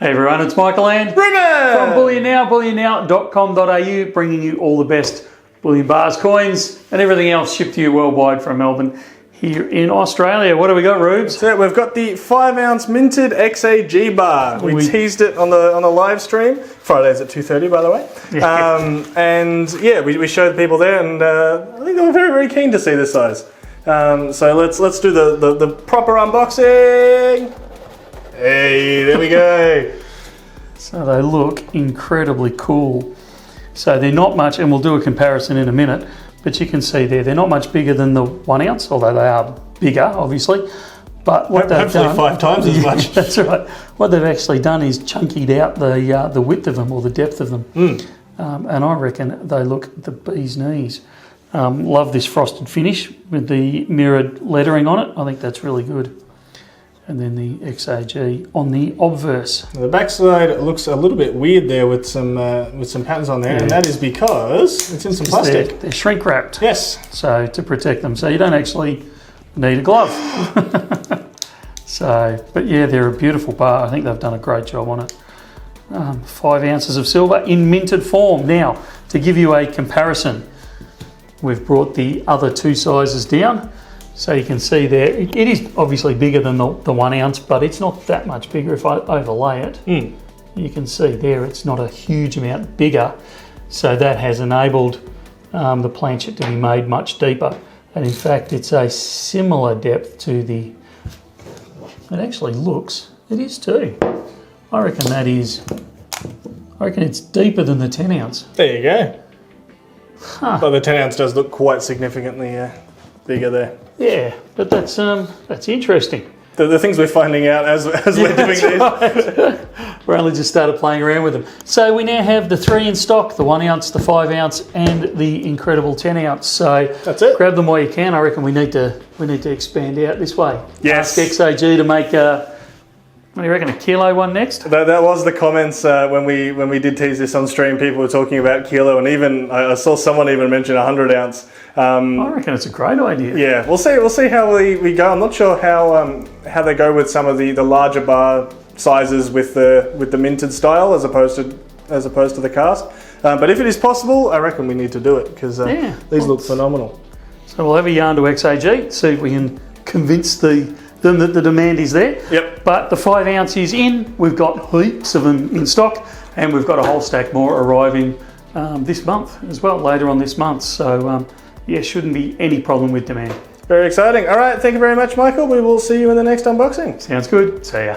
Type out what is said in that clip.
Hey everyone, it's Michael and Ruben from Bullion Now, bullionnow.com.au, bringing you all the best bullion bars, coins, and everything else shipped to you worldwide from Melbourne here in Australia. What do we got, Rubes? So we've got the 5-ounce minted XAG bar. We teased it on the live stream. Fridays at 2:30, by the way. Yeah. And yeah, we showed people there, and I think they were very, very keen to see this size. So let's do the proper unboxing. Hey, there we go. So they look incredibly cool. So they're not much, and we'll do a comparison in a minute, but you can see there, they're not much bigger than the 1 ounce, although they are bigger, obviously. But what they've done, 5 times as much. That's right. What they've actually done is chunkied out the width of them, or the depth of them. And I reckon they look the bee's knees. Love this frosted finish with the mirrored lettering on it. I think that's really good. And then the XAG on the obverse. The backside looks a little bit weird there with some patterns on there, and that is because it's in some plastic. They're shrink wrapped. Yes. So to protect them, so you don't actually need a glove. So, but yeah, they're a beautiful bar. I think they've done a great job on it. 5 ounces of silver in minted form. Now, to give you a comparison, we've brought the other 2 sizes down. So you can see there, it is obviously bigger than the 1 ounce, but it's not that much bigger. If I overlay it, you can see there it's not a huge amount bigger. So that has enabled the planchet to be made much deeper. And in fact, it's a similar depth to the, it actually looks, it is too. I reckon it's deeper than the 10 ounce. There you go. But the 10 ounce does look quite significantly bigger there. Yeah, but that's interesting. The things we're finding out as we're doing this. Right. We're only just started playing around with them. So we now have the 3 in stock, the 1 ounce, the 5 ounce, and the incredible 10 ounce. So that's it. Grab them while you can. I reckon we need to expand out this way. Yes. Ask XAG to make what do you reckon, a kilo one next? That was the comments when we did tease this on stream. People were talking about kilo, and even I saw someone even mention 100 ounce. I reckon it's a great idea. Yeah, we'll see how we go. I'm not sure how they go with some of the larger bar sizes with the minted style as opposed to the cast. But if it is possible, I reckon we need to do it because these look phenomenal. So we'll have a yarn to XAG, see if we can convince them that the demand is there. Yep. But the 5 ounce is in. We've got heaps of them in stock, and we've got a whole stack more arriving this month as well, later on this month. So yeah, shouldn't be any problem with demand. Very exciting. All right, thank you very much, Michael. We will see you in the next unboxing. Sounds good. See ya.